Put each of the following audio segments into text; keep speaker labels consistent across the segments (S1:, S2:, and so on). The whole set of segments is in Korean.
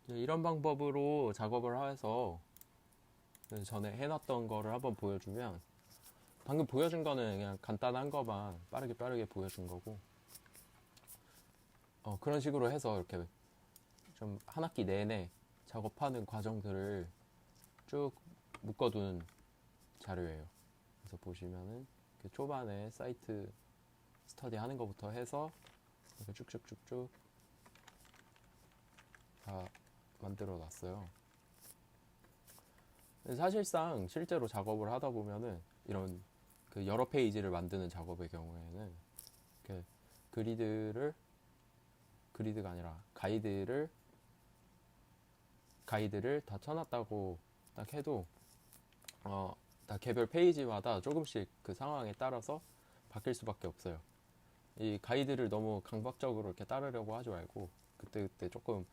S1: 이런 방법으로 작업을 해서 전에 해놨던 거를 한번 보여주면, 방금 보여준 거는 그냥 간단한 거만 빠르게 보여준 거고, 그런 식으로 해서 이렇게 좀 한 학기 내내 작업하는 과정들을 쭉 묶어둔 자료예요. 그래서 보시면은 초반에 사이트 스터디 하는 것부터 해서 이렇게 쭉쭉쭉쭉 다 만들어 놨어요. 사실상 실제로 작업을 하다 보면은 이런 그 여러 페이지를 만드는 작업의 경우에는 이렇게 그리드를 그리드가 아니라 가이드를 다 쳐놨다고 딱 해도 다 개별 페이지마다 조금씩 그 상황에 따라서 바뀔 수밖에 없어요. 이 가이드를 너무 강박적으로 이렇게 따르려고 하지 말고 그때그때 조금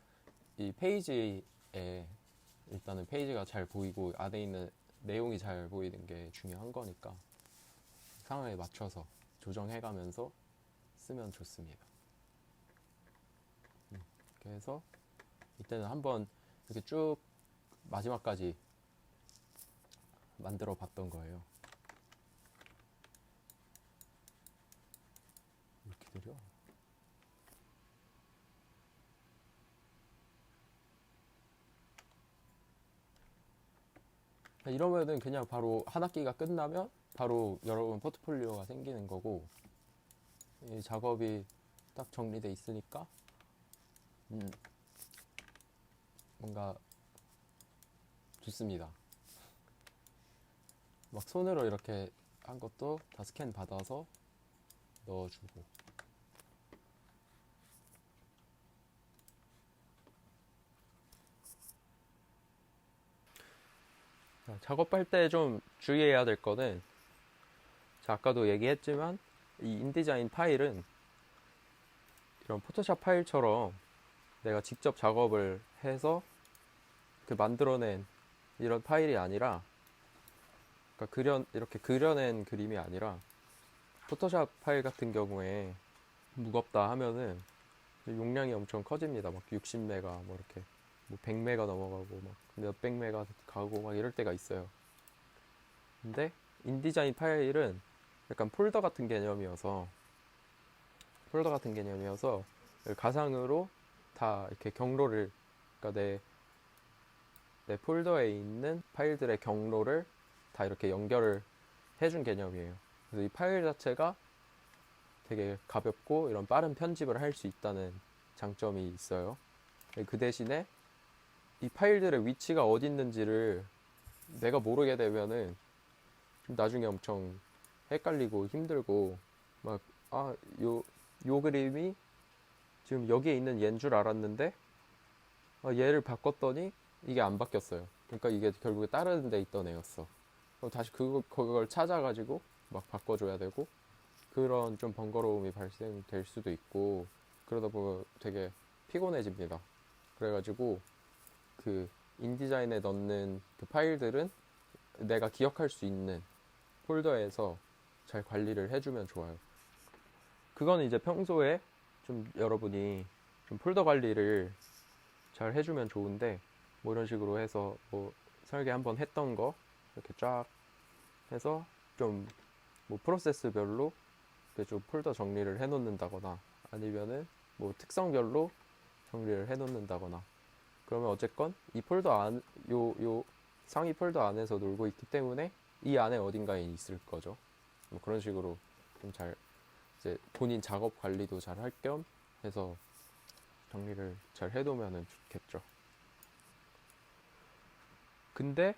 S1: 이 페이지에 일단은 페이지가 잘 보이고 안에 있는 내용이 잘 보이는 게 중요한 거니까 상황에 맞춰서 조정해가면서 쓰면 좋습니다. 그래서 이때는 한번 이렇게 쭉 마지막까지 만들어 봤던 거예요. 이렇게 느려? 이러면은 그냥 바로 한 학기가 끝나면 바로 여러분 포트폴리오가 생기는 거고, 이 작업이 딱 정리돼 있으니까 뭔가 좋습니다. 막 손으로 이렇게 한 것도 다 스캔 받아서 넣어주고. 작업할 때 좀 주의해야 될 거는, 아까도 얘기했지만 이 인디자인 파일은 이런 포토샵 파일처럼 내가 직접 작업을 해서 그 만들어낸 이런 파일이 아니라, 그러니까 이렇게 그려낸 그림이 아니라, 포토샵 파일 같은 경우에 무겁다 하면은 용량이 엄청 커집니다. 막 60메가 뭐 이렇게 뭐 100메가 넘어가고 막 몇백 메가 가고 막 이럴 때가 있어요. 근데 인디자인 파일은 약간 폴더 같은 개념이어서 가상으로 다 이렇게 경로를, 그러니까 내 폴더에 있는 파일들의 경로를 다 이렇게 연결을 해준 개념이에요. 그래서 이 파일 자체가 되게 가볍고 이런 빠른 편집을 할 수 있다는 장점이 있어요. 그 대신에 이 파일들의 위치가 어디 있는지를 내가 모르게 되면은 나중에 엄청 헷갈리고 힘들고, 막, 요 그림이 지금 여기에 있는 얘인 줄 알았는데, 얘를 바꿨더니 이게 안 바뀌었어요. 그러니까 이게 결국에 다른 데 있던 애였어. 그럼 다시 그걸 찾아가지고 막 바꿔줘야 되고, 그런 좀 번거로움이 발생될 수도 있고, 그러다 보면 되게 피곤해집니다. 그래가지고 그 인디자인에 넣는 그 파일들은 내가 기억할 수 있는 폴더에서 잘 관리를 해주면 좋아요. 그거는 이제 평소에 좀 여러분이 좀 폴더 관리를 잘 해주면 좋은데, 뭐 이런 식으로 해서 뭐 설계 한번 했던 거 이렇게 쫙 해서 좀 뭐 프로세스별로 이렇게 좀 폴더 정리를 해 놓는다거나, 아니면은 뭐 특성별로 정리를 해 놓는다거나, 그러면 어쨌건 이 폴더 요 상위 폴더 안에서 놀고 있기 때문에 이 안에 어딘가에 있을 거죠. 뭐 그런 식으로 좀 잘, 이제 본인 작업 관리도 잘 할 겸 해서 정리를 잘 해놓으면 좋겠죠. 근데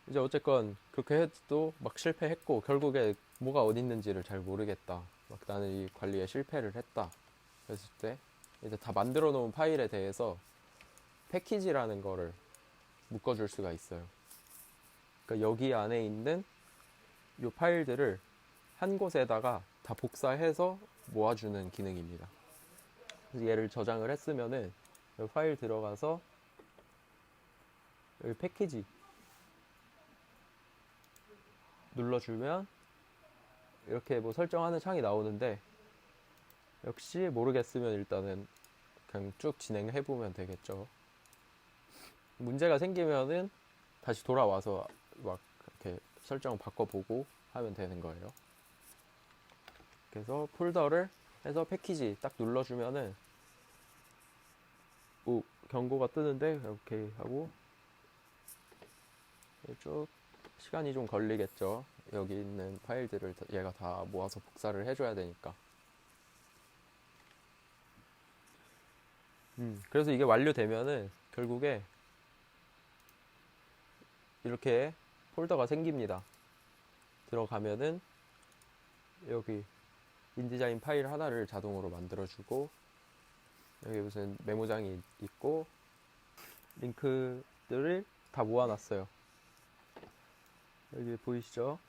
S1: 이제 어쨌건 그렇게 해도 막 실패했고 결국에 뭐가 어디 있는지를 잘 모르겠다, 막 나는 이 관리에 실패를 했다 그랬을 때, 이제 다 만들어 놓은 파일에 대해서 패키지라는 거를 묶어줄 수가 있어요. 그러니까 여기 안에 있는 이 파일들을 한 곳에다가 다 복사해서 모아주는 기능입니다. 그래서 얘를 저장을 했으면은 여기 파일 들어가서 여기 패키지 눌러주면 이렇게 뭐 설정하는 창이 나오는데, 역시 모르겠으면 일단은 그냥 쭉 진행해보면 되겠죠. 문제가 생기면은 다시 돌아와서 막 이렇게 설정 바꿔보고 하면 되는 거예요. 그래서 폴더를 해서 패키지 딱 눌러주면은 오, 경고가 뜨는데 이렇게 하고 쭉 시간이 좀 걸리겠죠. 여기 있는 파일들을 얘가 다 모아서 복사를 해줘야 되니까. 그래서 이게 완료되면은 결국에 이렇게 폴더가 생깁니다. 들어가면은 여기 인디자인 파일 하나를 자동으로 만들어주고, 여기 무슨 메모장이 있고 링크들을 다 모아놨어요. 여기 보이시죠?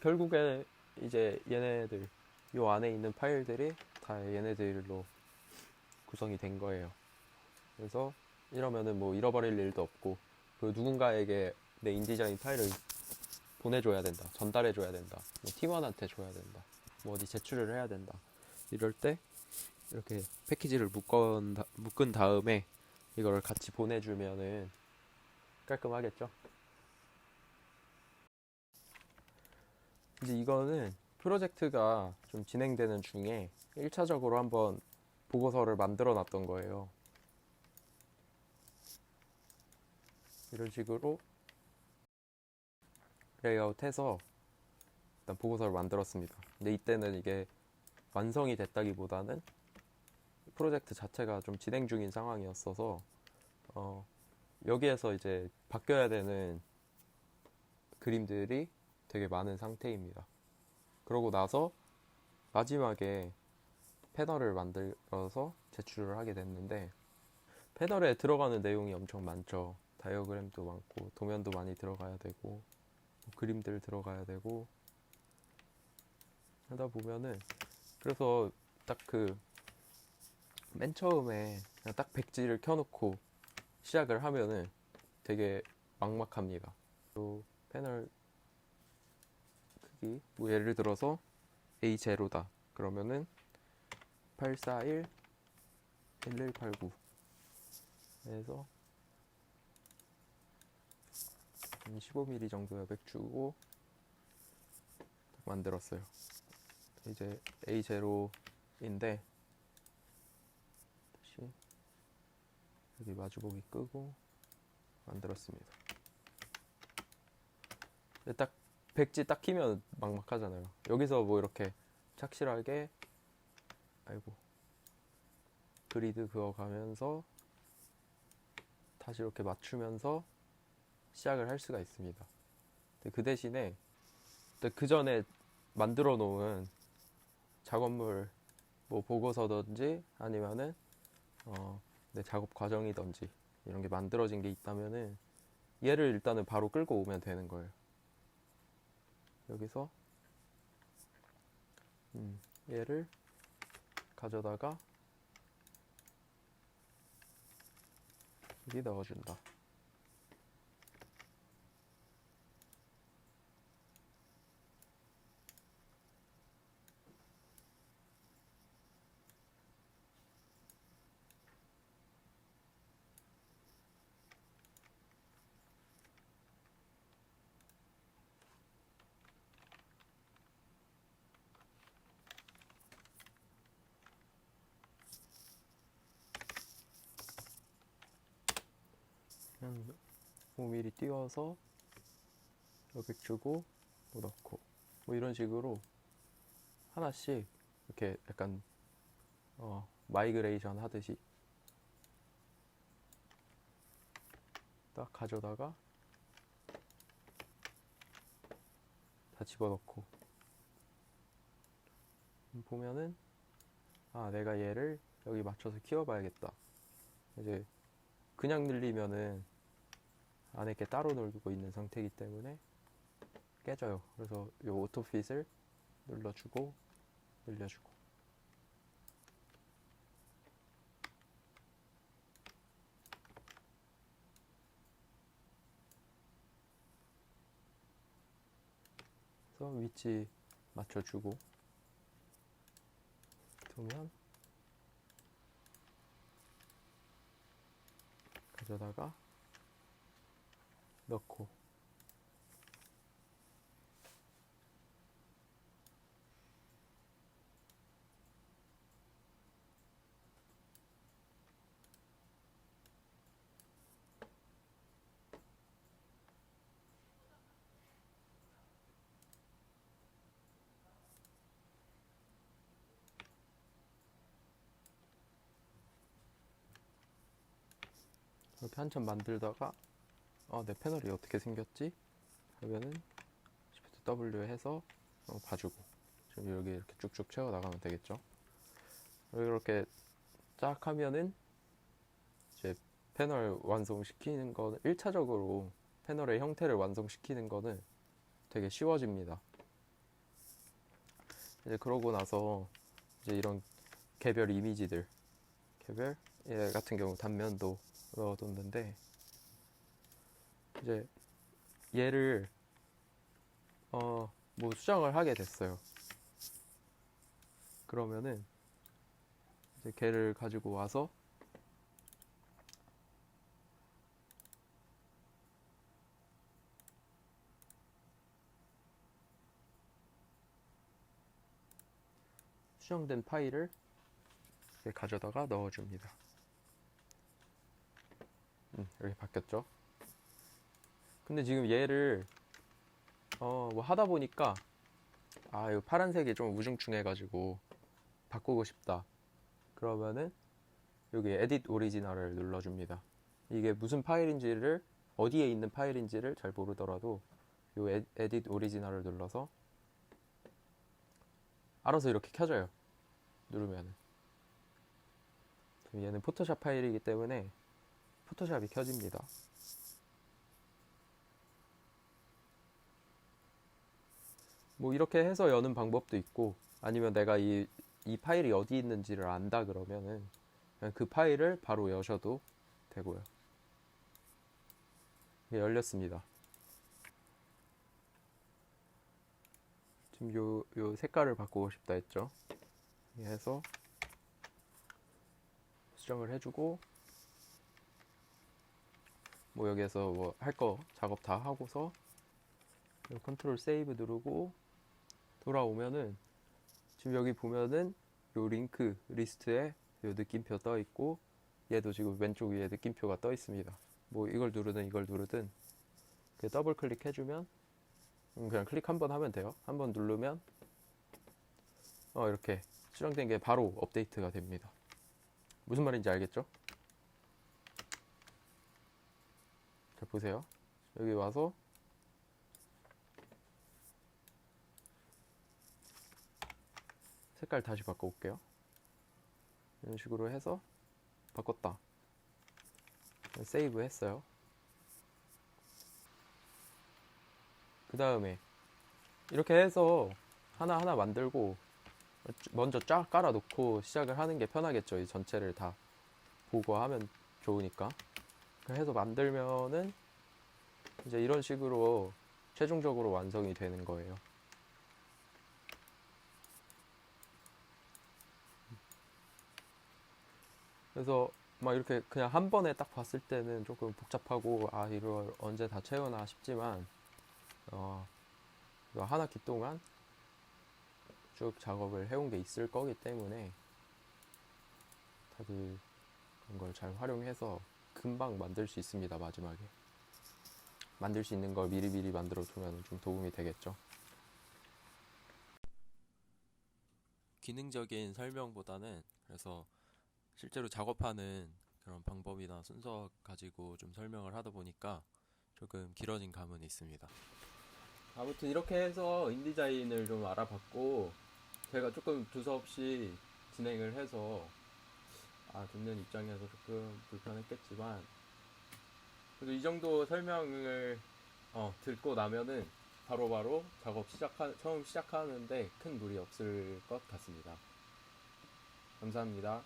S1: 결국에 이제 얘네들, 요 안에 있는 파일들이 다 얘네들로 구성이 된 거예요. 그래서 이러면은 뭐 잃어버릴 일도 없고, 그 누군가에게 내 인디자인 파일을 보내줘야 된다, 전달해줘야 된다, 뭐 팀원한테 줘야 된다, 뭐 어디 제출을 해야 된다, 이럴 때 이렇게 패키지를 묶은 다음에 이거를 같이 보내주면은 깔끔하겠죠. 이제 이거는 프로젝트가 좀 진행되는 중에 1차적으로 한번 보고서를 만들어 놨던 거예요. 이런 식으로 레이아웃해서 일단 보고서를 만들었습니다. 근데 이때는 이게 완성이 됐다기보다는 프로젝트 자체가 좀 진행 중인 상황이었어서 여기에서 이제 바뀌어야 되는 그림들이 되게 많은 상태입니다. 그러고 나서 마지막에 패널을 만들어서 제출을 하게 됐는데, 패널에 들어가는 내용이 엄청 많죠. 다이어그램도 많고 도면도 많이 들어가야 되고 그림들 들어가야 되고 하다 보면은, 그래서 딱 그 맨 처음에 그냥 딱 백지를 켜놓고 시작을 하면은 되게 막막합니다. 또 패널 크기, 뭐 예를 들어서 A0다 그러면은 841 1189 해서 15mm 정도 여백 주고 만들었어요. 이제 A0인데 다시 여기 마주보기 끄고 만들었습니다. 딱 백지 딱 키면 막막하잖아요. 여기서 뭐 이렇게 착실하게 그리드 그어가면서 다시 이렇게 맞추면서 시작을 할 수가 있습니다. 근데 그 대신에 그 전에 만들어 놓은 작업물, 뭐 보고서든지 아니면은 내 작업 과정이든지 이런 게 만들어진 게 있다면은 얘를 일단은 바로 끌고 오면 되는 거예요. 여기서 얘를 가져다가 여기 넣어준다. 그냥 5mm 띄워서 여백 주고 뭐 넣고 뭐 이런 식으로 하나씩 이렇게 약간 마이그레이션 하듯이 딱 가져다가 다 집어넣고 보면은 내가 얘를 여기 맞춰서 키워봐야겠다. 이제 그냥 늘리면은 안에 게 따로 놀고 있는 상태이기 때문에 깨져요. 그래서 이 오토핏을 눌러주고 늘려주고 그래서 위치 맞춰주고 두면 가져다가 넣고, 이렇게 한참 만들다가 내 패널이 어떻게 생겼지? 하면은 Shift W 해서 봐주고, 지금 여기 이렇게 쭉쭉 채워 나가면 되겠죠. 이렇게 쫙 하면은 이제 패널 완성시키는 거는 1차적으로 패널의 형태를 완성시키는 거는 되게 쉬워집니다. 이제 그러고 나서 이제 이런 개별 이미지들, 개별 얘 같은 경우 단면도 넣어뒀는데, 이제 얘를 뭐 수정을 하게 됐어요. 그러면은 이제 걔를 가지고 와서 수정된 파일을 가져다가 넣어줍니다. 이렇게 바뀌었죠. 근데 지금 얘를 뭐 하다 보니까 이 파란색이 좀 우중충해가지고 바꾸고 싶다. 그러면은 여기 에딧 오리지널을 눌러줍니다. 이게 무슨 파일인지를, 어디에 있는 파일인지를 잘 모르더라도 요 에딧 오리지널을 눌러서 알아서 이렇게 켜져요. 누르면은. 얘는 포토샵 파일이기 때문에 포토샵이 켜집니다. 뭐 이렇게 해서 여는 방법도 있고, 아니면 내가 이 파일이 어디 있는지를 안다 그러면은 그냥 그 파일을 바로 여셔도 되고요. 이게 열렸습니다. 지금 요 색깔을 바꾸고 싶다 했죠. 해서 수정을 해주고, 뭐 여기에서 뭐 할 거 작업 다 하고서 컨트롤 세이브 누르고 돌아오면은 지금 여기 보면은 요 링크 리스트에 요 느낌표 떠 있고, 얘도 지금 왼쪽 위에 느낌표가 떠 있습니다. 뭐 이걸 누르든 이걸 누르든 더블 클릭해주면 그냥 클릭 한번 하면 돼요. 한번 누르면 이렇게 수정된 게 바로 업데이트가 됩니다. 무슨 말인지 알겠죠? 자, 보세요. 여기 와서 색깔 다시 바꿔볼게요. 이런 식으로 해서 바꿨다. 세이브 했어요. 그 다음에 이렇게 해서 하나하나 만들고 먼저 쫙 깔아놓고 시작을 하는 게 편하겠죠. 이 전체를 다 보고 하면 좋으니까. 해서 만들면은 이제 이런 식으로 최종적으로 완성이 되는 거예요. 그래서 막 이렇게 그냥 한 번에 딱 봤을 때는 조금 복잡하고 이걸 언제 다 채우나 싶지만 이거 한 학기 동안 쭉 작업을 해온 게 있을 거기 때문에 다들 그런 걸 잘 활용해서 금방 만들 수 있습니다. 마지막에 만들 수 있는 걸 미리미리 만들어 두면 좀 도움이 되겠죠. 기능적인 설명보다는 그래서 실제로 작업하는 그런 방법이나 순서 가지고 좀 설명을 하다 보니까 조금 길어진 감은 있습니다. 아무튼 이렇게 해서 인디자인을 좀 알아봤고, 제가 조금 두서없이 진행을 해서 듣는 입장에서 조금 불편했겠지만, 그래도 이 정도 설명을 듣고 나면은 바로바로 작업 처음 시작하는데 큰 무리 없을 것 같습니다. 감사합니다.